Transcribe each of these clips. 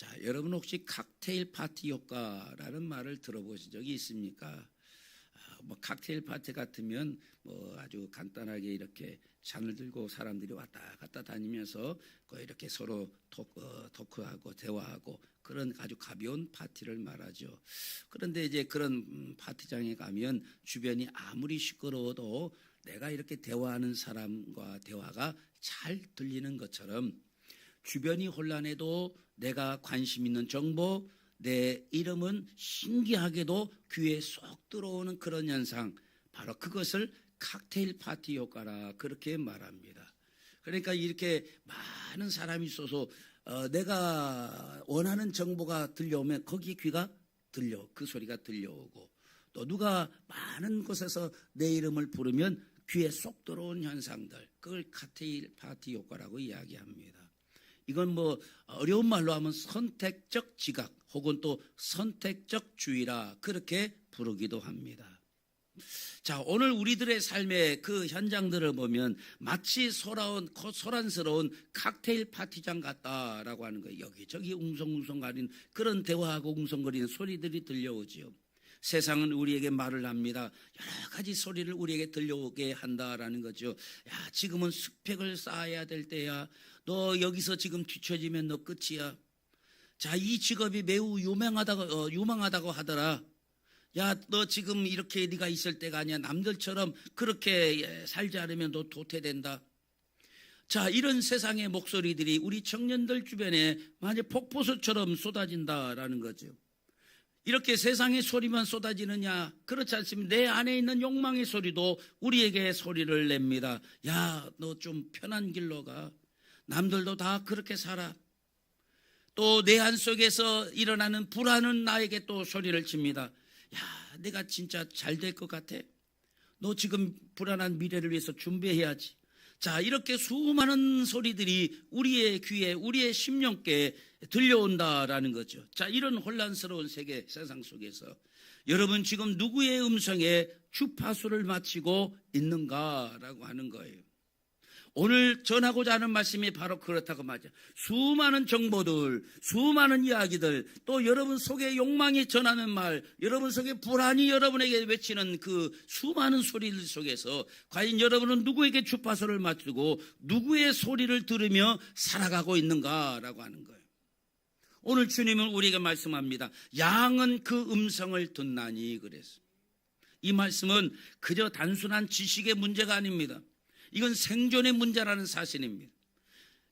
자, 여러분 혹시 칵테일 파티 효과라는 말을 들어보신 적이 있습니까? 뭐 칵테일 파티 같으면 뭐 아주 간단하게 이렇게 잔을 들고 사람들이 왔다 갔다 다니면서 이렇게 서로 토크하고 대화하고 그런 아주 가벼운 파티를 말하죠. 그런데 이제 그런 파티장에 가면 주변이 아무리 시끄러워도 내가 이렇게 대화하는 사람과 대화가 잘 들리는 것처럼 주변이 혼란해도 내가 관심 있는 정보, 내 이름은 신기하게도 귀에 쏙 들어오는 그런 현상, 바로 그것을 칵테일 파티 효과라 그렇게 말합니다. 그러니까 이렇게 많은 사람이 있어서 내가 원하는 정보가 들려오면 거기에 귀가 그 소리가 들려오고, 또 누가 많은 곳에서 내 이름을 부르면 귀에 쏙 들어온 현상들, 그걸 칵테일 파티 효과라고 이야기합니다. 이건 뭐 어려운 말로 하면 선택적 지각 혹은 또 선택적 주의라 그렇게 부르기도 합니다. 자, 오늘 우리들의 삶의 그 현장들을 보면 마치 소란스러운 칵테일 파티장 같다라고 하는 거예요. 여기저기 웅성웅성거리는 그런 대화하고 웅성거리는 소리들이 들려오지요. 세상은 우리에게 말을 합니다. 여러 가지 소리를 우리에게 들려오게 한다라는 거죠. 야, 지금은 스펙을 쌓아야 될 때야. 너 여기서 지금 뒤처지면 너 끝이야. 자, 이 직업이 매우 유망하다고 하더라. 야, 너 지금 이렇게 네가 있을 때가 아니야. 남들처럼 그렇게 살지 않으면 너 도태된다. 자, 이런 세상의 목소리들이 우리 청년들 주변에 만약 폭포수처럼 쏟아진다라는 거죠. 이렇게 세상의 소리만 쏟아지느냐? 그렇지 않습니다. 내 안에 있는 욕망의 소리도 우리에게 소리를 냅니다. 야, 너 좀 편한 길로 가. 남들도 다 그렇게 살아. 또 내 안 속에서 일어나는 불안은 나에게 또 소리를 칩니다. 야, 내가 진짜 잘 될 것 같아? 너 지금 불안한 미래를 위해서 준비해야지. 자, 이렇게 수많은 소리들이 우리의 귀에, 우리의 심령께 들려온다라는 거죠. 자, 이런 혼란스러운 세상 속에서 여러분 지금 누구의 음성에 주파수를 맞추고 있는가라고 하는 거예요. 오늘 전하고자 하는 말씀이 바로 그렇다고 말이죠. 수많은 정보들, 수많은 이야기들, 또 여러분 속에 욕망이 전하는 말, 여러분 속에 불안이 여러분에게 외치는 그 수많은 소리들 속에서 과연 여러분은 누구에게 주파수를 맞추고 누구의 소리를 들으며 살아가고 있는가라고 하는 거예요. 오늘 주님은 우리에게 말씀합니다. 양은 그 음성을 듣나니 그래서. 이 말씀은 그저 단순한 지식의 문제가 아닙니다. 이건 생존의 문제라는 사실입니다.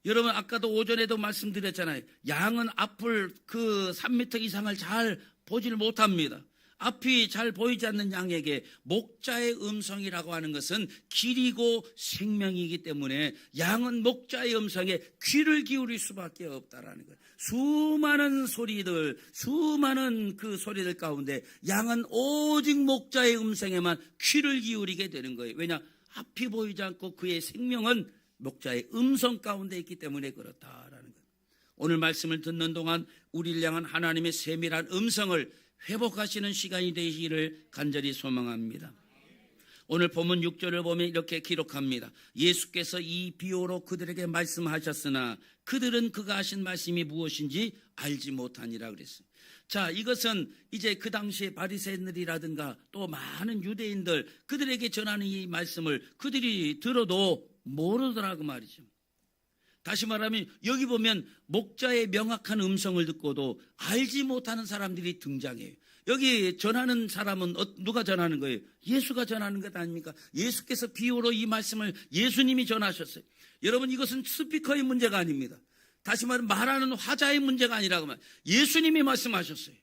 여러분 아까도 오전에도 말씀드렸잖아요. 양은 앞을 그 3m 이상을 잘 보지를 못합니다. 앞이 잘 보이지 않는 양에게 목자의 음성이라고 하는 것은 길이고 생명이기 때문에 양은 목자의 음성에 귀를 기울일 수밖에 없다라는 거예요. 수많은 소리들, 수많은 그 소리들 가운데 양은 오직 목자의 음성에만 귀를 기울이게 되는 거예요. 왜냐? 앞이 보이지 않고 그의 생명은 목자의 음성 가운데 있기 때문에 그렇다라는 것. 오늘 말씀을 듣는 동안 우리를 향한 하나님의 세밀한 음성을 회복하시는 시간이 되시기를 간절히 소망합니다. 오늘 본문 6절을 보면 이렇게 기록합니다. 예수께서 이 비유로 그들에게 말씀하셨으나 그들은 그가 하신 말씀이 무엇인지 알지 못하니라 그랬어요. 자, 이것은 이제 그 당시에 바리새인들이라든가 또 많은 유대인들 그들에게 전하는 이 말씀을 그들이 들어도 모르더라고 말이죠. 다시 말하면 여기 보면 목자의 명확한 음성을 듣고도 알지 못하는 사람들이 등장해요. 여기 전하는 사람은 누가 전하는 거예요? 예수가 전하는 것 아닙니까? 예수께서 비유로 이 말씀을 예수님이 전하셨어요. 여러분 이것은 스피커의 문제가 아닙니다. 다시 말하는 화자의 문제가 아니라고 말해요. 예수님이 말씀하셨어요.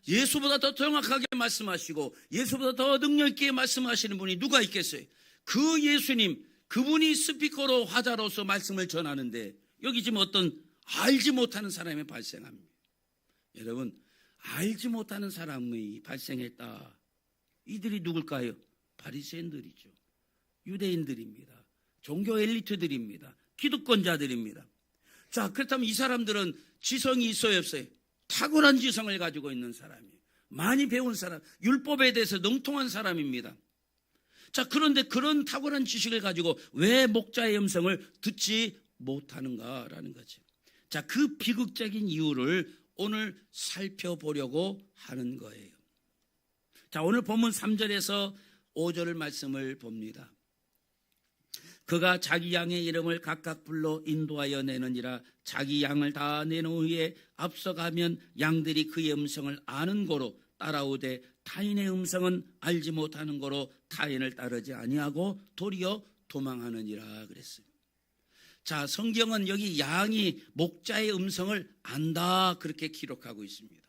예수보다 더 정확하게 말씀하시고 예수보다 더 능력 있게 말씀하시는 분이 누가 있겠어요? 그 예수님, 그분이 스피커로 화자로서 말씀을 전하는데 여기 지금 어떤 알지 못하는 사람이 발생합니다. 여러분 알지 못하는 사람이 발생했다. 이들이 누굴까요? 바리새인들이죠. 유대인들입니다. 종교 엘리트들입니다. 기득권자들입니다. 자, 그렇다면 이 사람들은 지성이 있어요, 없어요? 탁월한 지성을 가지고 있는 사람이에요. 많이 배운 사람, 율법에 대해서 능통한 사람입니다. 자, 그런데 그런 탁월한 지식을 가지고 왜 목자의 음성을 듣지 못하는가라는 거죠. 자, 그 비극적인 이유를 오늘 살펴보려고 하는 거예요. 자, 오늘 본문 3절에서 5절 말씀을 봅니다. 그가 자기 양의 이름을 각각 불러 인도하여 내느니라. 자기 양을 다 내놓은 후에 앞서가면 양들이 그의 음성을 아는 고로 따라오되 타인의 음성은 알지 못하는 고로 타인을 따르지 아니하고 도리어 도망하느니라 그랬어요. 자, 성경은 여기 양이 목자의 음성을 안다 그렇게 기록하고 있습니다.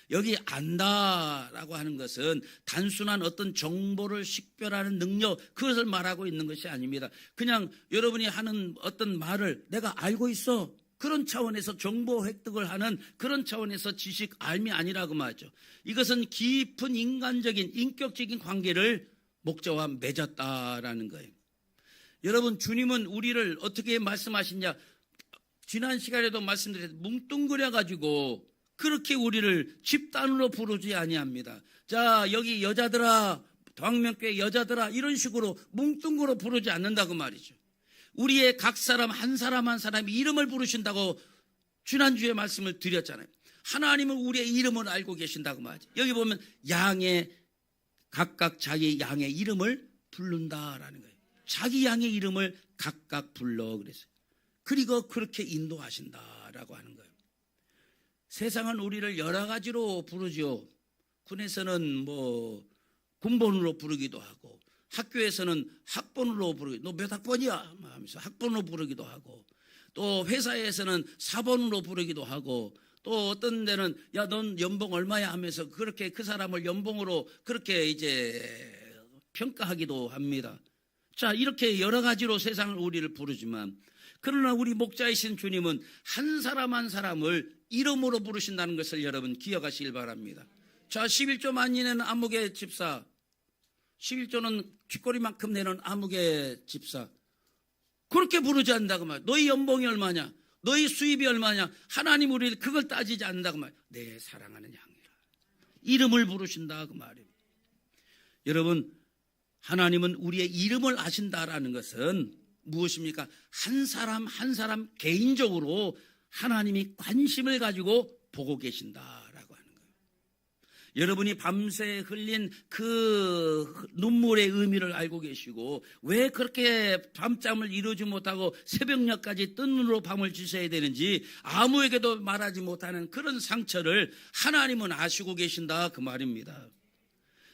여기 안다라고 하는 것은 단순한 어떤 정보를 식별하는 능력, 그것을 말하고 있는 것이 아닙니다. 그냥 여러분이 하는 어떤 말을 내가 알고 있어, 그런 차원에서 정보 획득을 하는 그런 차원에서 지식 알미 아니라고 말하죠. 이것은 깊은 인간적인 인격적인 관계를 목자와 맺었다라는 거예요. 여러분, 주님은 우리를 어떻게 말씀하시냐, 지난 시간에도 말씀드렸듯이 뭉뚱그려 가지고 그렇게 우리를 집단으로 부르지 아니합니다. 자, 여기 여자들아, 광명교회 여자들아, 이런 식으로 뭉뚱그려 부르지 않는다고 말이죠. 우리의 각 사람 한 사람 한 사람이 이름을 부르신다고 지난주에 말씀을 드렸잖아요. 하나님은 우리의 이름을 알고 계신다고 말이죠. 여기 보면 양의 각각 자기 양의 이름을 부른다라는 거예요. 자기 양의 이름을 각각 불러 그랬어요. 그리고 그렇게 인도하신다라고 하는 거예요. 세상은 우리를 여러 가지로 부르죠. 군에서는 뭐 군번으로 부르기도 하고, 학교에서는 학번으로 부르기도, 너 몇 학번이야? 하면서 학번으로 부르기도 하고, 또 회사에서는 사번으로 부르기도 하고, 또 어떤 데는 야, 넌 연봉 얼마야? 하면서 그렇게 그 사람을 연봉으로 그렇게 이제 평가하기도 합니다. 자, 이렇게 여러 가지로 세상을 우리를 부르지만, 그러나 우리 목자이신 주님은 한 사람 한 사람을 이름으로 부르신다는 것을 여러분 기억하시길 바랍니다. 자, 11조 많이 내는 아무개 집사, 11조는 쥐꼬리만큼 내는 아무개 집사, 그렇게 부르지 않는다고 말이야. 너희 연봉이 얼마냐, 너희 수입이 얼마냐, 하나님 우리를 그걸 따지지 않는다고 말이야. 내 사랑하는 양이라 이름을 부르신다 그 말이에요. 여러분, 하나님은 우리의 이름을 아신다라는 것은 무엇입니까? 한 사람 한 사람 개인적으로 하나님이 관심을 가지고 보고 계신다라고 하는 거예요. 여러분이 밤새 흘린 그 눈물의 의미를 알고 계시고, 왜 그렇게 밤잠을 이루지 못하고 새벽녘까지 뜬 눈으로 밤을 지새야 되는지 아무에게도 말하지 못하는 그런 상처를 하나님은 아시고 계신다 그 말입니다.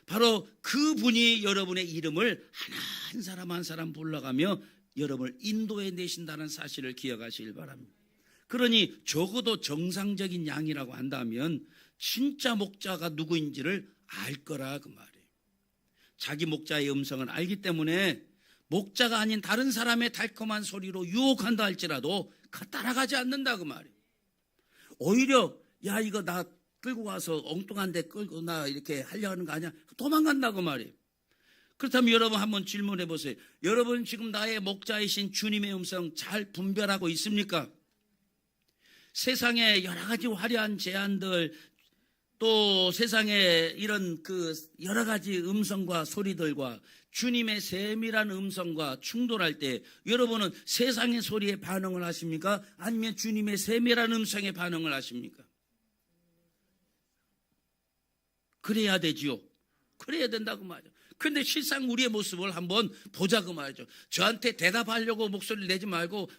바로 그분이 여러분의 이름을 하나 한 사람 한 사람 불러가며 여러분을 인도해 내신다는 사실을 기억하시길 바랍니다. 그러니 적어도 정상적인 양이라고 한다면 진짜 목자가 누구인지를 알 거라 그 말이에요. 자기 목자의 음성을 알기 때문에 목자가 아닌 다른 사람의 달콤한 소리로 유혹한다 할지라도 따라가지 않는다 그 말이에요. 오히려 야, 이거 나 끌고 가서 엉뚱한 데 끌고 나 이렇게 하려는 거 아니야? 도망간다고 말이에요. 그렇다면 여러분 한번 질문해 보세요. 여러분 지금 나의 목자이신 주님의 음성 잘 분별하고 있습니까? 세상에 여러 가지 화려한 제안들, 또 세상에 이런 그 여러 가지 음성과 소리들과 주님의 세밀한 음성과 충돌할 때 여러분은 세상의 소리에 반응을 하십니까? 아니면 주님의 세밀한 음성에 반응을 하십니까? 그래야 되지요. 그래야 된다고 말이죠. 그런데 실상 우리의 모습을 한번 보자고 말이죠. 저한테 대답하려고 목소리 내지 말고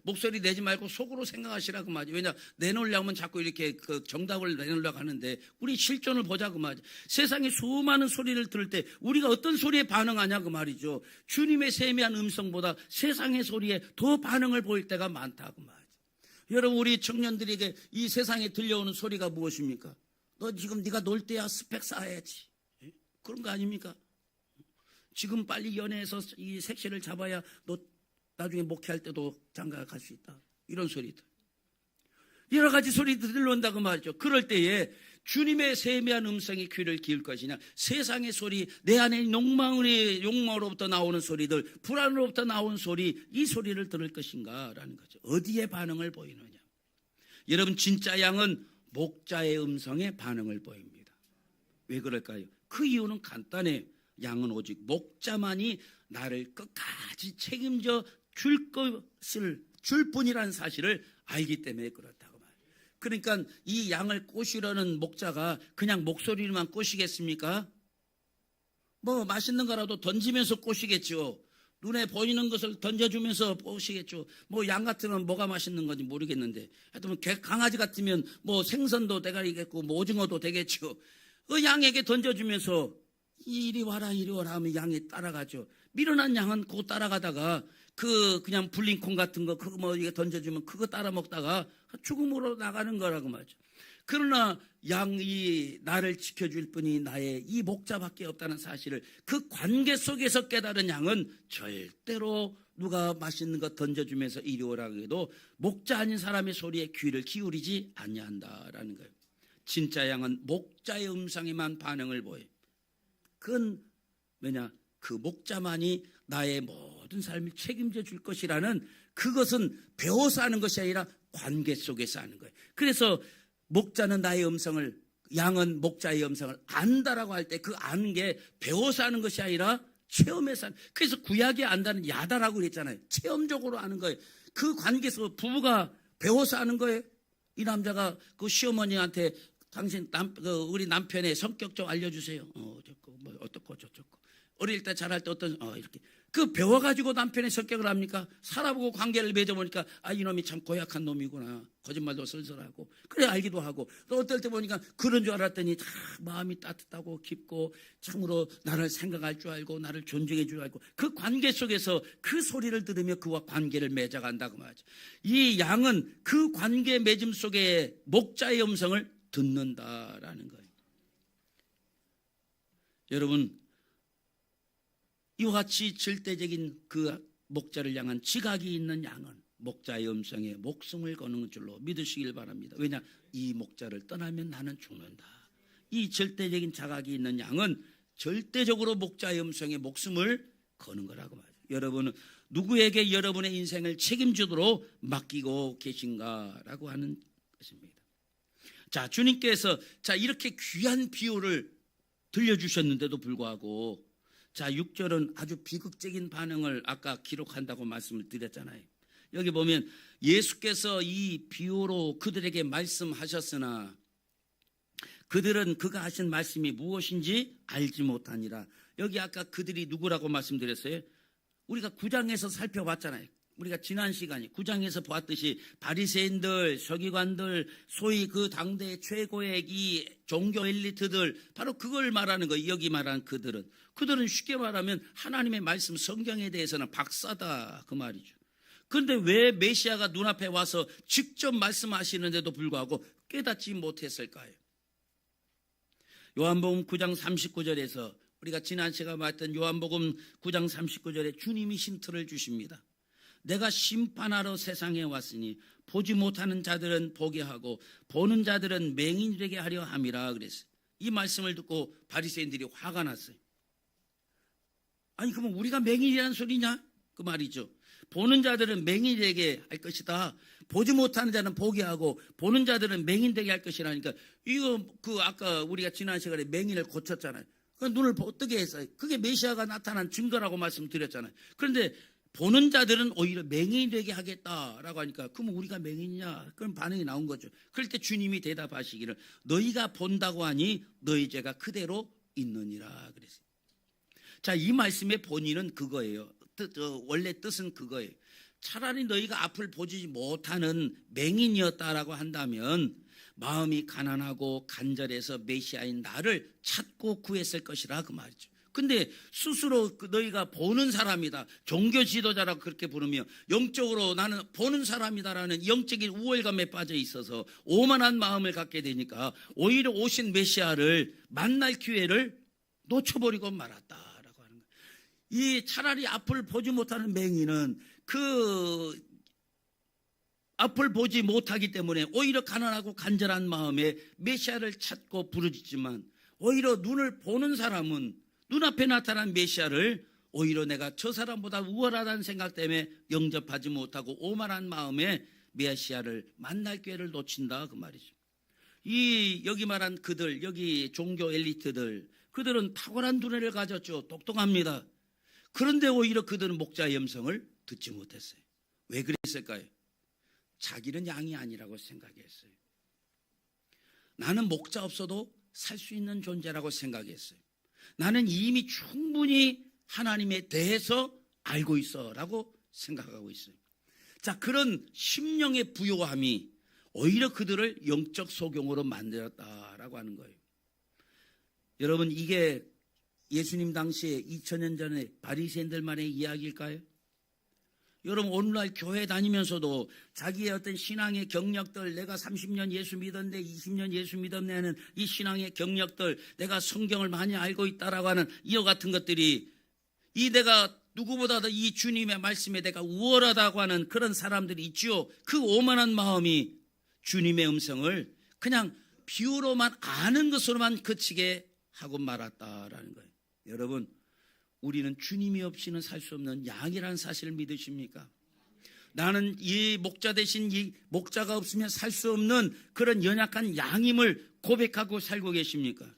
속으로 생각하시라고 말이죠. 왜냐, 내놓으려면 자꾸 이렇게 그 정답을 내놓으려고 하는데 우리 실존을 보자고 말이죠. 세상에 수많은 소리를 들을 때 우리가 어떤 소리에 반응하냐고 말이죠. 주님의 세미한 음성보다 세상의 소리에 더 반응을 보일 때가 많다고 말이죠. 여러분, 우리 청년들에게 이 세상에 들려오는 소리가 무엇입니까? 너 지금 네가 놀 때야 스펙 쌓아야지. 그런 거 아닙니까? 지금 빨리 연애해서 이 색시를 잡아야 너 나중에 목회할 때도 장가 갈 수 있다. 이런 소리들. 여러 가지 소리들 들려온다고 말이죠. 그럴 때에 주님의 세미한 음성에 귀를 기울 것이냐, 세상의 소리, 내 안에 욕망으로부터 나오는 소리들, 불안으로부터 나오는 소리, 이 소리를 들을 것인가라는 거죠. 어디에 반응을 보이느냐. 여러분, 진짜 양은 목자의 음성에 반응을 보입니다. 왜 그럴까요? 그 이유는 간단해요. 양은 오직 목자만이 나를 끝까지 책임져 줄 뿐이라는 사실을 알기 때문에 그렇다고 말해요. 그러니까 이 양을 꼬시려는 목자가 그냥 목소리만 꼬시겠습니까? 뭐 맛있는 거라도 던지면서 꼬시겠죠. 눈에 보이는 것을 던져주면서 꼬시겠죠. 뭐 양 같으면 뭐가 맛있는 건지 모르겠는데, 하여튼 강아지 같으면 뭐 생선도 대가리겠고 뭐 오징어도 되겠죠. 그 양에게 던져주면서 이리 와라 이리 와라 하면 양이 따라가죠. 미련한 양은 그거 따라가다가 그냥 불린콩 같은 거 그거 뭐 이게 던져주면 그거 따라 먹다가 죽음으로 나가는 거라고 말이죠. 그러나 양이 나를 지켜줄 분이 나의 이 목자밖에 없다는 사실을 그 관계 속에서 깨달은 양은 절대로 누가 맛있는 것 던져주면서 이리 오라고 해도 목자 아닌 사람의 소리에 귀를 기울이지 아니한다라는 거예요. 진짜 양은 목자의 음성에만 반응을 보여요. 그건 왜냐? 그 목자만이 나의 모든 삶을 책임져 줄 것이라는, 그것은 배워서 하는 것이 아니라 관계 속에서 하는 거예요. 그래서 목자는 나의 음성을, 양은 목자의 음성을 안다라고 할 때 그 아는 게 배워서 하는 것이 아니라 체험해서 하는. 그래서 구약에 안다는 야다라고 그랬잖아요. 체험적으로 아는 거예요. 그 관계에서 부부가 배워서 하는 거예요. 이 남자가 그 시어머니한테 당신 우리 남편의 성격 좀 알려주세요. 어떻고 저쩌고. 어릴 때 잘할 때 어떤 이렇게 그 배워가지고 남편의 성격을 합니까? 살아보고 관계를 맺어보니까 이놈이 참 고약한 놈이구나. 거짓말도 쓸쓸하고 그래 알기도 하고, 또 어떨 때 보니까 그런 줄 알았더니 다 마음이 따뜻하고 깊고 참으로 나를 생각할 줄 알고 나를 존중해 줄 알고, 그 관계 속에서 그 소리를 들으며 그와 관계를 맺어간다고 말이죠. 이 양은 그 관계 맺음 속에 목자의 음성을 듣는다라는 거예요. 여러분, 이와 같이 절대적인 그 목자를 향한 지각이 있는 양은 목자의 음성에 목숨을 거는 줄로 믿으시길 바랍니다. 왜냐? 이 목자를 떠나면 나는 죽는다. 이 절대적인 자각이 있는 양은 절대적으로 목자의 음성에 목숨을 거는 거라고 말이죠. 여러분은 누구에게 여러분의 인생을 책임지도록 맡기고 계신가라고 하는 것입니다. 자, 주님께서 이렇게 귀한 비유를 들려주셨는데도 불구하고 6절은 아주 비극적인 반응을 아까 기록한다고 말씀을 드렸잖아요. 여기 보면 예수께서 이 비유로 그들에게 말씀하셨으나 그들은 그가 하신 말씀이 무엇인지 알지 못하니라. 여기 아까 그들이 누구라고 말씀드렸어요? 우리가 9장에서 살펴봤잖아요. 우리가 지난 시간에 9장에서 보았듯이 바리새인들, 서기관들, 소위 그 당대 최고의 이 종교 엘리트들, 바로 그걸 말하는 거예요. 여기 말하는 그들은 쉽게 말하면 하나님의 말씀 성경에 대해서는 박사다 그 말이죠. 그런데 왜 메시아가 눈앞에 와서 직접 말씀하시는데도 불구하고 깨닫지 못했을까요? 요한복음 9장 39절에서 우리가 지난 시간에 봤던 요한복음 9장 39절에 주님이 힌트를 주십니다. 내가 심판하러 세상에 왔으니 보지 못하는 자들은 보게 하고 보는 자들은 맹인이 되게 하려 함이라 그랬어요. 이 말씀을 듣고 바리새인들이 화가 났어요. 아니 그러면 우리가 맹인이라는 소리냐? 그 말이죠. 보는 자들은 맹인이 되게 할 것이다. 보지 못하는 자는 보게 하고 보는 자들은 맹인 되게 할 것이라니까, 이거 아까 우리가 지난 시간에 맹인을 고쳤잖아요. 그 눈을 뜨게 했어요. 그게 메시아가 나타난 증거라고 말씀드렸잖아요. 그런데 보는 자들은 오히려 맹인이 되게 하겠다라고 하니까, 그럼 우리가 맹인이냐? 그런 반응이 나온 거죠. 그럴 때 주님이 대답하시기를 너희가 본다고 하니 너희 죄가 그대로 있느니라 그랬어요. 이 말씀의 본의는 그거예요. 원래 뜻은 그거예요. 차라리 너희가 앞을 보지 못하는 맹인이었다라고 한다면 마음이 가난하고 간절해서 메시아인 나를 찾고 구했을 것이라 그 말이죠. 근데 스스로 너희가 보는 사람이다, 종교 지도자라고 그렇게 부르며 영적으로 나는 보는 사람이다라는 영적인 우월감에 빠져 있어서 오만한 마음을 갖게 되니까 오히려 오신 메시아를 만날 기회를 놓쳐버리고 말았다라고 하는 거예요. 이 차라리 앞을 보지 못하는 맹인은 그 앞을 보지 못하기 때문에 오히려 가난하고 간절한 마음에 메시아를 찾고 부르짖지만, 오히려 눈을 보는 사람은 눈앞에 나타난 메시아를 오히려 내가 저 사람보다 우월하다는 생각 때문에 영접하지 못하고 오만한 마음에 메시아를 만날 기회를 놓친다 그 말이죠. 여기 말한 그들, 여기 종교 엘리트들, 그들은 탁월한 두뇌를 가졌죠. 똑똑합니다. 그런데 오히려 그들은 목자의 음성을 듣지 못했어요. 왜 그랬을까요? 자기는 양이 아니라고 생각했어요. 나는 목자 없어도 살 수 있는 존재라고 생각했어요. 나는 이미 충분히 하나님에 대해서 알고 있어 라고 생각하고 있어요. 자, 그런 심령의 부요함이 오히려 그들을 영적 소경으로 만들었다라고 하는 거예요. 여러분, 이게 예수님 당시에 2000년 전에 바리새인들만의 이야기일까요? 여러분, 오늘날 교회 다니면서도 자기의 어떤 신앙의 경력들, 내가 30년 예수 믿었는데 20년 예수 믿었네 하는 이 신앙의 경력들, 내가 성경을 많이 알고 있다라고 하는 이와 같은 것들이, 이 내가 누구보다도 이 주님의 말씀에 내가 우월하다고 하는 그런 사람들이 있지요. 그 오만한 마음이 주님의 음성을 그냥 비유로만 아는 것으로만 그치게 하고 말았다라는 거예요. 여러분, 우리는 주님이 없이는 살 수 없는 양이라는 사실을 믿으십니까? 나는 이 목자 대신 이 목자가 없으면 살 수 없는 그런 연약한 양임을 고백하고 살고 계십니까?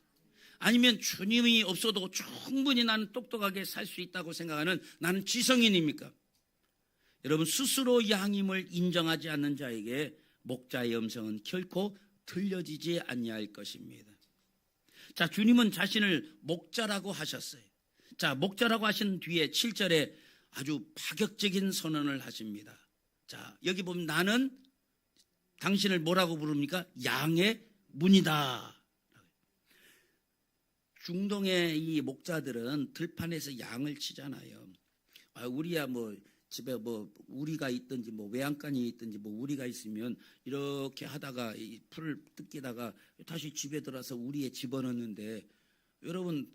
아니면 주님이 없어도 충분히 나는 똑똑하게 살 수 있다고 생각하는 나는 지성인입니까? 여러분, 스스로 양임을 인정하지 않는 자에게 목자의 음성은 결코 들려지지 아니할 것입니다. 자, 주님은 자신을 목자라고 하셨어요. 자, 목자라고 하신 뒤에 7절에 아주 파격적인 선언을 하십니다. 자, 여기 보면 나는 당신을 뭐라고 부릅니까? 양의 문이다. 중동의 이 목자들은 들판에서 양을 치잖아요. 우리야 뭐 집에 뭐 우리가 있든지 뭐 외양간이 있든지 뭐 우리가 있으면 이렇게 하다가 이 풀을 뜯기다가 다시 집에 들어와서 우리에 집어넣는데, 여러분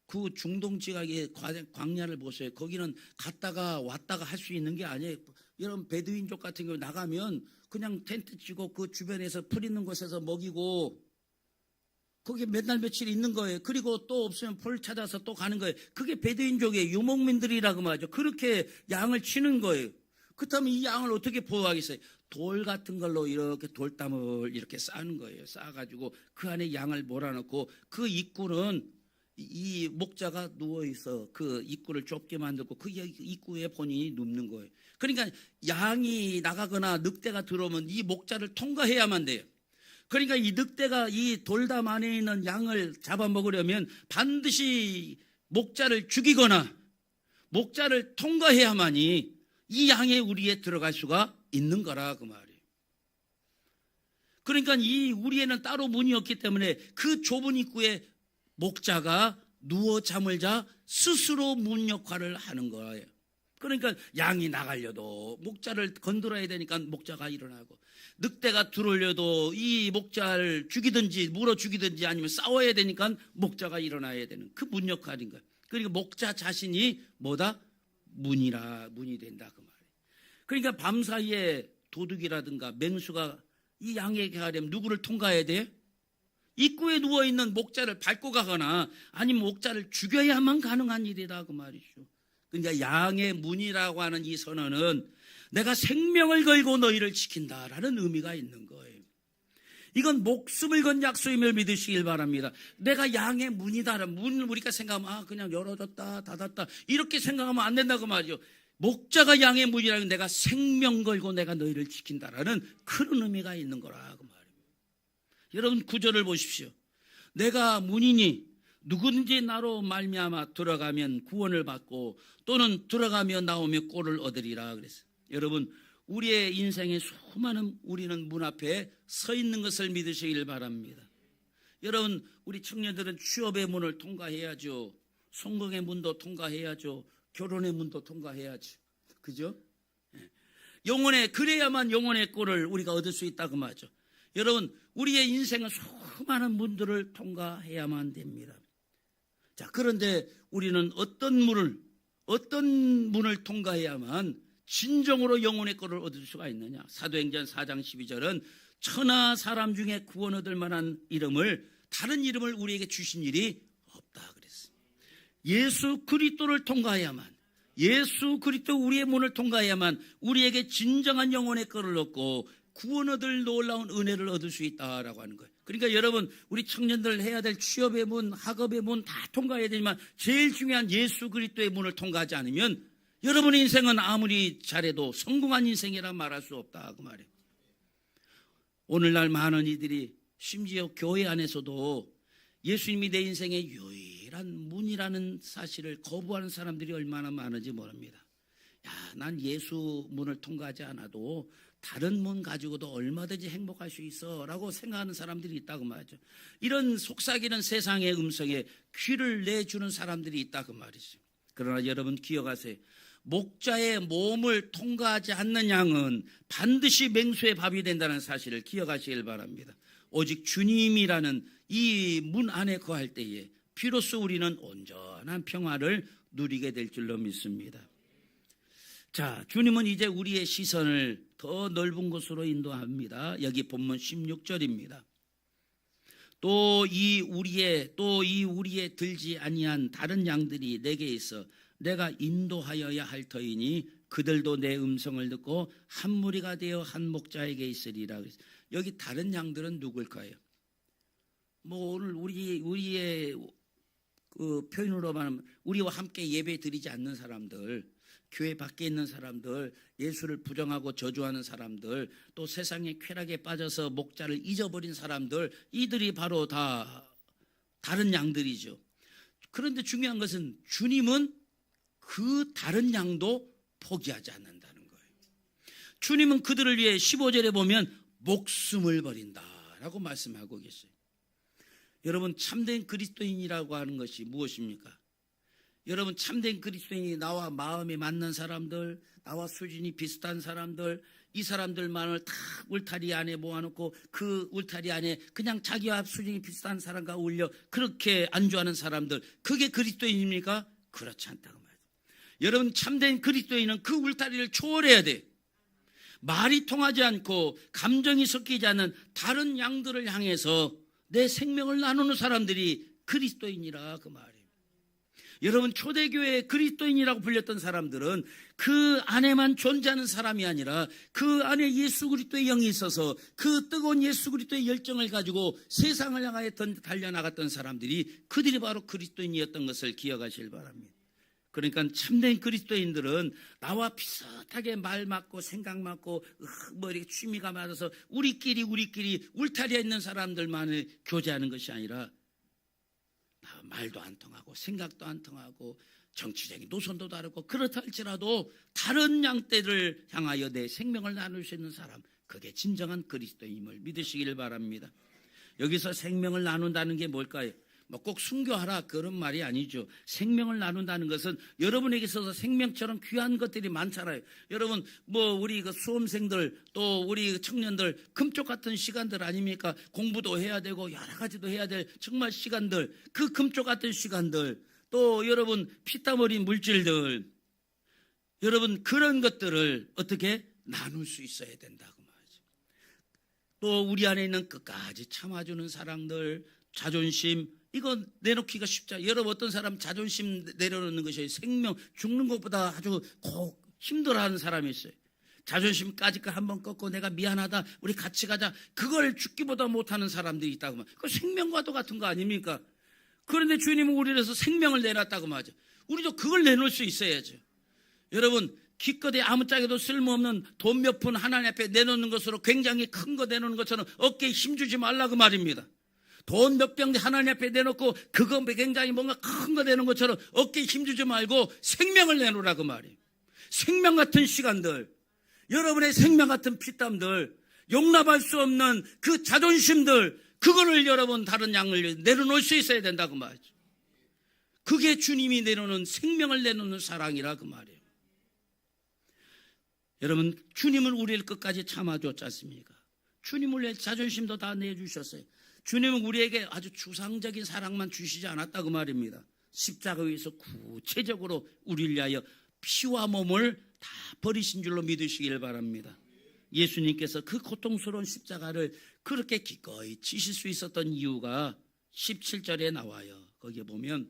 그 중동 지역의 광야를 보세요. 거기는 갔다가 왔다가 할 수 있는 게 아니에요. 여러분 베두인족 같은 경우 나가면 그냥 텐트 치고 그 주변에서 풀 있는 곳에서 먹이고 거기에 몇 날 며칠 있는 거예요. 그리고 또 없으면 풀 찾아서 또 가는 거예요. 그게 베두인족의 유목민들이라고 말하죠. 그렇게 양을 치는 거예요. 그렇다면 이 양을 어떻게 보호하겠어요? 돌 같은 걸로 이렇게 돌담을 이렇게 쌓는 거예요. 쌓아가지고 그 안에 양을 몰아넣고, 그 입구는 이 목자가 누워있어 그 입구를 좁게 만들고 그 입구에 본인이 눕는 거예요. 그러니까 양이 나가거나 늑대가 들어오면 이 목자를 통과해야만 돼요. 그러니까 이 늑대가 이 돌담 안에 있는 양을 잡아먹으려면 반드시 목자를 죽이거나 목자를 통과해야만이 이 양의 우리에 들어갈 수가 있는 거라 그 말이에요. 그러니까 이 우리에는 따로 문이 없기 때문에 그 좁은 입구에 목자가 누워 잠을 자 스스로 문 역할을 하는 거예요. 그러니까 양이 나가려도 목자를 건드려야 되니까 목자가 일어나고, 늑대가 들어오려도 이 목자를 죽이든지 물어 죽이든지 아니면 싸워야 되니까 목자가 일어나야 되는 그 문 역할인 거예요. 그러니까 목자 자신이 뭐다? 문이 된다 그 말이에요. 그러니까 밤사이에 도둑이라든가 맹수가 이 양에게 가려면 누구를 통과해야 돼요? 입구에 누워있는 목자를 밟고 가거나 아니면 목자를 죽여야만 가능한 일이다 그 말이죠. 그러니까 양의 문이라고 하는 이 선언은 내가 생명을 걸고 너희를 지킨다라는 의미가 있는 거예요. 이건 목숨을 건 약속임을 믿으시길 바랍니다. 내가 양의 문이다라는 문을 우리가 생각하면 그냥 열어줬다 닫았다 이렇게 생각하면 안 된다고 말이죠. 목자가 양의 문이라는 내가 생명 걸고 내가 너희를 지킨다라는 그런 의미가 있는 거라 그 말입니다. 여러분 구절을 보십시오. 내가 문이니 누구든지 나로 말미암아 들어가면 구원을 받고 또는 들어가며 나오며 꼴을 얻으리라 그랬어요. 여러분 우리의 인생의 수많은 우리는 문 앞에 서 있는 것을 믿으시길 바랍니다. 여러분 우리 청년들은 취업의 문을 통과해야죠. 성공의 문도 통과해야죠. 결혼의 문도 통과해야죠. 그죠? 그래야만 영혼의 꼴을 우리가 얻을 수 있다고 말하죠. 여러분 우리의 인생은 수많은 문들을 통과해야만 됩니다. 자, 그런데 우리는 어떤 문을 통과해야만 진정으로 영혼의 꼴을 얻을 수가 있느냐? 사도행전 4장 12절은 천하 사람 중에 구원 얻을 만한 다른 이름을 우리에게 주신 일이 없다 그랬습니다. 예수 그리스도를 통과해야만, 예수 그리스도 우리의 문을 통과해야만 우리에게 진정한 영혼의 꼴을 얻고 구원 얻을 놀라운 은혜를 얻을 수 있다라고 하는 거예요. 그러니까 여러분 우리 청년들 해야 될 취업의 문, 학업의 문 다 통과해야 되지만 제일 중요한 예수 그리스도의 문을 통과하지 않으면 여러분의 인생은 아무리 잘해도 성공한 인생이라 말할 수 없다 그 말이에요. 오늘날 많은 이들이 심지어 교회 안에서도 예수님이 내 인생의 유일한 문이라는 사실을 거부하는 사람들이 얼마나 많은지 모릅니다. 야, 난 예수 문을 통과하지 않아도 다른 문 가지고도 얼마든지 행복할 수 있어 라고 생각하는 사람들이 있다고 말이죠. 이런 속삭이는 세상의 음성에 귀를 내주는 사람들이 있다고 말이죠. 그러나 여러분 기억하세요. 목자의 몸을 통과하지 않는 양은 반드시 맹수의 밥이 된다는 사실을 기억하시길 바랍니다. 오직 주님이라는 이 문 안에 거할 때에 비로소 우리는 온전한 평화를 누리게 될 줄로 믿습니다. 자, 주님은 이제 우리의 시선을 더 넓은 곳으로 인도합니다. 여기 본문 16절입니다. 또 이 우리의 들지 아니한 다른 양들이 내게 있어 내가 인도하여야 할 터이니 그들도 내 음성을 듣고 한 무리가 되어 한 목자에게 있으리라. 여기 다른 양들은 누굴까요? 뭐 오늘 우리의 그 표현으로 말하면 우리와 함께 예배 드리지 않는 사람들, 교회 밖에 있는 사람들, 예수를 부정하고 저주하는 사람들, 또 세상의 쾌락에 빠져서 목자를 잊어버린 사람들, 이들이 바로 다 다른 양들이죠. 그런데 중요한 것은 주님은 그 다른 양도 포기하지 않는다는 거예요. 주님은 그들을 위해 15절에 보면 목숨을 버린다라고 말씀하고 계세요. 여러분, 참된 그리스도인이라고 하는 것이 무엇입니까? 여러분, 참된 그리스도인이 나와 마음이 맞는 사람들, 나와 수준이 비슷한 사람들, 이 사람들만을 다 울타리 안에 모아놓고 그 울타리 안에 그냥 자기와 수준이 비슷한 사람과 어울려 그렇게 안주하는 사람들, 그게 그리스도인입니까? 그렇지 않다고 말이에요. 여러분, 참된 그리스도인은 그 울타리를 초월해야 돼요. 말이 통하지 않고 감정이 섞이지 않는 다른 양들을 향해서 내 생명을 나누는 사람들이 그리스도인이라 그 말이에요. 여러분, 초대교회의 그리스도인이라고 불렸던 사람들은 그 안에만 존재하는 사람이 아니라 그 안에 예수 그리스도의 영이 있어서 그 뜨거운 예수 그리스도의 열정을 가지고 세상을 향하여 달려나갔던 사람들이 그들이 바로 그리스도인이었던 것을 기억하시길 바랍니다. 그러니까 참된 그리스도인들은 나와 비슷하게 말 맞고 생각 맞고 뭐 이렇게 취미가 맞아서 우리끼리 울타리에 있는 사람들만을 교제하는 것이 아니라 말도 안 통하고 생각도 안 통하고 정치적인 노선도 다르고 그렇다 할지라도 다른 양떼를 향하여 내 생명을 나눌 수 있는 사람, 그게 진정한 그리스도임을 믿으시기를 바랍니다. 여기서 생명을 나눈다는 게 뭘까요? 뭐 꼭 순교하라 그런 말이 아니죠. 생명을 나눈다는 것은 여러분에게 있어서 생명처럼 귀한 것들이 많잖아요. 여러분, 뭐 우리 그 수험생들 또 우리 청년들 금쪽 같은 시간들 아닙니까? 공부도 해야 되고 여러 가지도 해야 될 정말 시간들, 그 금쪽 같은 시간들, 또 여러분 피땀 흘린 물질들, 여러분 그런 것들을 어떻게 나눌 수 있어야 된다고 말이죠. 또 우리 안에 있는 끝까지 참아주는 사랑들, 자존심, 이거 내놓기가 쉽지 않아요. 여러분, 어떤 사람 자존심 내려놓는 것이 생명, 죽는 것보다 아주 힘들어하는 사람이 있어요. 자존심까지 한번 꺾고 내가 미안하다, 우리 같이 가자, 그걸 죽기보다 못하는 사람들이 있다고 말이에요. 그 생명과도 같은 거 아닙니까? 그런데 주님은 우리를 위해서 생명을 내놨다고 말이죠. 우리도 그걸 내놓을 수 있어야죠. 여러분, 기껏해 아무짝에도 쓸모없는 돈 몇 푼 하나님 앞에 내놓는 것으로 굉장히 큰 거 내놓는 것처럼 어깨에 힘주지 말라고 말입니다. 돈 몇 병 하나님 앞에 내놓고 그거 굉장히 뭔가 큰 거 내놓은 것처럼 어깨에 힘주지 말고 생명을 내놓으라고 말이에요. 생명 같은 시간들, 여러분의 생명 같은 피땀들, 용납할 수 없는 그 자존심들, 그거를 여러분 다른 양을 내려놓을 수 있어야 된다고 말이죠. 그게 주님이 내놓는 생명을 내놓는 사랑이라 그 말이에요. 여러분, 주님은 우리를 끝까지 참아줬지 않습니까? 주님을 위해 자존심도 다 내주셨어요. 주님은 우리에게 아주 추상적인 사랑만 주시지 않았다고 말입니다. 십자가 위에서 구체적으로 우리를 위하여 피와 몸을 다 버리신 줄로 믿으시길 바랍니다. 예수님께서 그 고통스러운 십자가를 그렇게 기꺼이 지실 수 있었던 이유가 17절에 나와요. 거기에 보면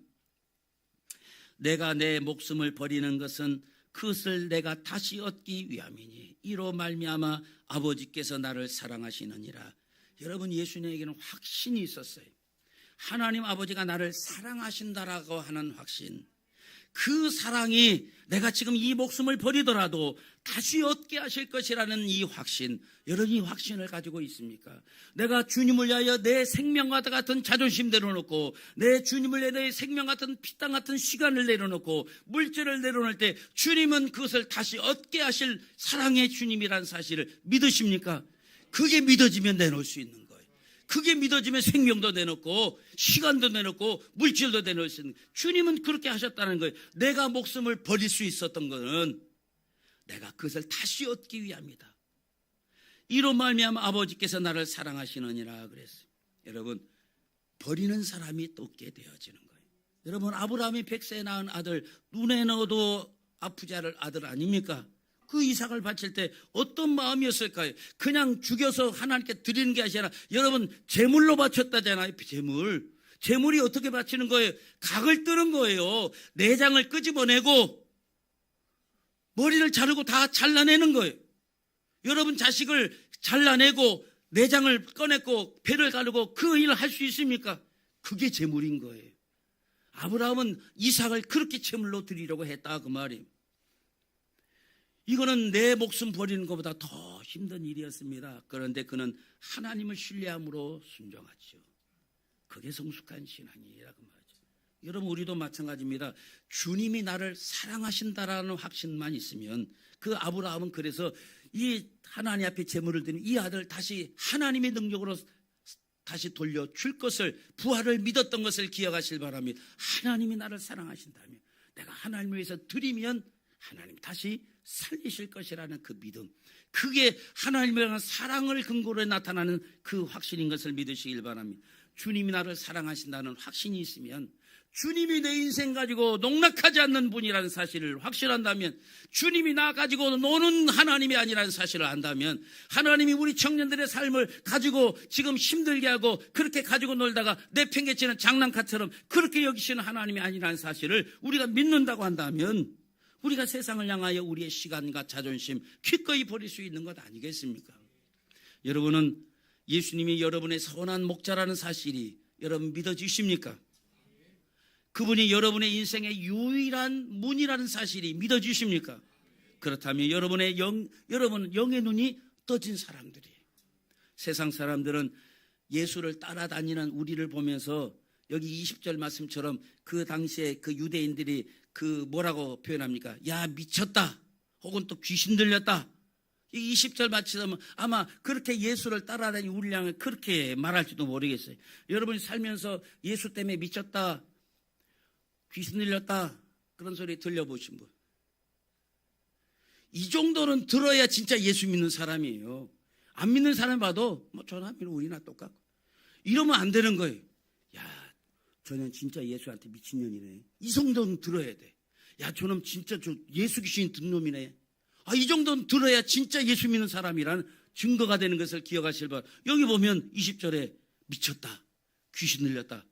내가 내 목숨을 버리는 것은 그것을 내가 다시 얻기 위함이니 이로 말미암아 아버지께서 나를 사랑하시느니라. 여러분, 예수님에게는 확신이 있었어요. 하나님 아버지가 나를 사랑하신다라고 하는 확신, 그 사랑이 내가 지금 이 목숨을 버리더라도 다시 얻게 하실 것이라는 이 확신, 여러분이 확신을 가지고 있습니까? 내가 주님을 위하여 내 생명과 같은 자존심 내려놓고, 내 주님을 위해 내 생명 같은 피땀 같은 시간을 내려놓고 물질을 내려놓을 때 주님은 그것을 다시 얻게 하실 사랑의 주님이라는 사실을 믿으십니까? 그게 믿어지면 내놓을 수 있는 거예요. 그게 믿어지면 생명도 내놓고 시간도 내놓고 물질도 내놓을 수 있는 거예요. 주님은 그렇게 하셨다는 거예요. 내가 목숨을 버릴 수 있었던 것은 내가 그것을 다시 얻기 위함이다. 이로 말미암아 아버지께서 나를 사랑하시느니라 그랬어요. 여러분, 버리는 사람이 또 얻게 되어지는 거예요. 여러분, 아브라함이 100세에 낳은 아들, 눈에 넣어도 아프지 않을 아들 아닙니까? 그 이삭을 바칠 때 어떤 마음이었을까요? 그냥 죽여서 하나님께 드리는 게 아니라, 여러분, 제물로 바쳤다잖아요. 제물이 어떻게 바치는 거예요? 각을 뜨는 거예요. 내장을 끄집어내고 머리를 자르고 다 잘라내는 거예요. 여러분, 자식을 잘라내고 내장을 꺼냈고 배를 가르고 그 일을 할 수 있습니까? 그게 제물인 거예요. 아브라함은 이삭을 그렇게 제물로 드리려고 했다, 그 말이에요. 이거는 내 목숨 버리는 것보다 더 힘든 일이었습니다. 그런데 그는 하나님을 신뢰함으로 순종하죠. 그게 성숙한 신앙이라고 말이죠. 여러분, 우리도 마찬가지입니다. 주님이 나를 사랑하신다라는 확신만 있으면, 그 아브라함은 그래서 이 하나님 앞에 제물을 드린 이 아들 다시 하나님의 능력으로 다시 돌려줄 것을, 부활을 믿었던 것을 기억하실 바랍니다. 하나님이 나를 사랑하신다면 내가 하나님을 위해서 드리면 하나님 다시 살리실 것이라는 그 믿음, 그게 하나님에 대한 사랑을 근거로 나타나는 그 확신인 것을 믿으시길 바랍니다. 주님이 나를 사랑하신다는 확신이 있으면, 주님이 내 인생 가지고 농락하지 않는 분이라는 사실을 확신한다면, 주님이 나 가지고 노는 하나님이 아니라는 사실을 안다면, 하나님이 우리 청년들의 삶을 가지고 지금 힘들게 하고 그렇게 가지고 놀다가 내팽개치는 장난감처럼 그렇게 여기시는 하나님이 아니라는 사실을 우리가 믿는다고 한다면, 우리가 세상을 향하여 우리의 시간과 자존심 기꺼이 버릴 수 있는 것 아니겠습니까? 여러분은 예수님이 여러분의 선한 목자라는 사실이 여러분 믿어지십니까? 그분이 여러분의 인생의 유일한 문이라는 사실이 믿어지십니까? 그렇다면 여러분은 영의 눈이 떠진 사람들이에요. 세상 사람들은 예수를 따라다니는 우리를 보면서 여기 20절 말씀처럼 그 당시에 그 유대인들이 그 뭐라고 표현합니까? 야, 미쳤다, 혹은 또 귀신 들렸다. 이 20절 맞추면 아마 그렇게 예수를 따라다니는 우리를 향해 그렇게 말할지도 모르겠어요. 여러분이 살면서 예수 때문에 미쳤다, 귀신 들렸다, 그런 소리 들려보신 분? 이 정도는 들어야 진짜 예수 믿는 사람이에요. 안 믿는 사람 봐도 뭐 저나 우리나 똑같고, 이러면 안 되는 거예요. 야, 저는 진짜 예수한테 미친년이네. 이 정도는 들어야 돼. 야, 저놈 진짜 저 예수 귀신 든 놈이네. 이 정도는 들어야 진짜 예수 믿는 사람이라는 증거가 되는 것을 기억하실 바. 여기 보면 20절에 미쳤다, 귀신 들렸다.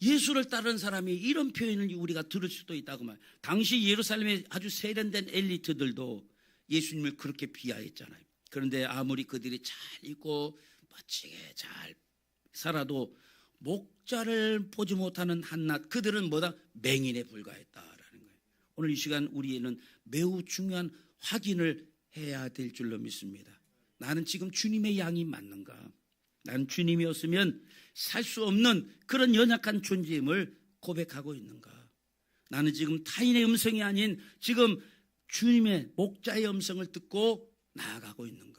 예수를 따르는 사람이 이런 표현을 우리가 들을 수도 있다고 말. 당시 예루살렘의 아주 세련된 엘리트들도 예수님을 그렇게 비하했잖아요. 그런데 아무리 그들이 잘 입고 멋지게 잘 살아도 목자를 보지 못하는 한낱 그들은 뭐다? 맹인에 불과했다라는 거예요. 오늘 이 시간 우리에는 매우 중요한 확인을 해야 될 줄로 믿습니다. 나는 지금 주님의 양이 맞는가? 나는 주님이었으면 살 수 없는 그런 연약한 존재임을 고백하고 있는가? 나는 지금 타인의 음성이 아닌 지금 주님의 목자의 음성을 듣고 나아가고 있는가?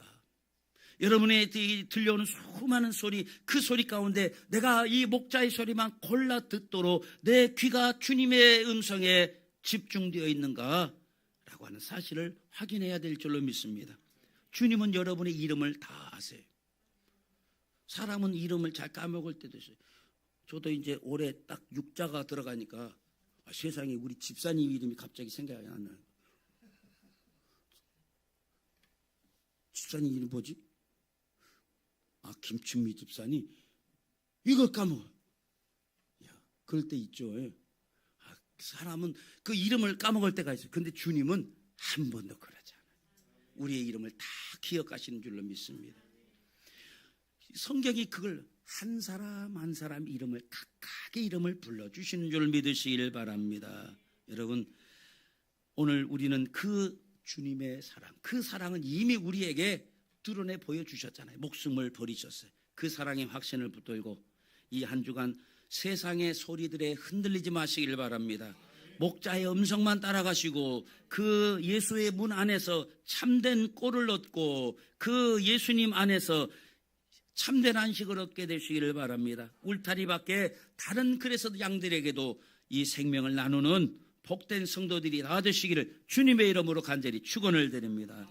여러분의 들려오는 수많은 소리, 그 소리 가운데 내가 이 목자의 소리만 골라 듣도록 내 귀가 주님의 음성에 집중되어 있는가? 라고 하는 사실을 확인해야 될 줄로 믿습니다. 주님은 여러분의 이름을 다 아세요. 사람은 이름을 잘 까먹을 때도 있어요. 저도 이제 올해 딱 6자가 들어가니까 세상에 우리 집사님 이름이 갑자기 생각이 안 나요. 집사님 이름 뭐지? 김춘미 집사님. 이걸 까먹어. 야, 그럴 때 있죠. 사람은 그 이름을 까먹을 때가 있어요. 근데 주님은 한 번도 그러지 않아요. 우리의 이름을 다 기억하시는 줄로 믿습니다. 성경이 그걸 한 사람 한 사람 이름을 각각의 이름을 불러주시는 줄 믿으시길 바랍니다. 여러분, 오늘 우리는 그 주님의 사랑, 그 사랑은 이미 우리에게 드러내 보여주셨잖아요. 목숨을 버리셨어요. 그 사랑의 확신을 붙들고 이 한 주간 세상의 소리들에 흔들리지 마시길 바랍니다. 목자의 음성만 따라가시고 그 예수의 문 안에서 참된 꼴을 얻고 그 예수님 안에서 참된 안식을 얻게 되시기를 바랍니다. 울타리 밖에 다른 그래서 양들에게도 이 생명을 나누는 복된 성도들이 다 되시기를 주님의 이름으로 간절히 축원을 드립니다.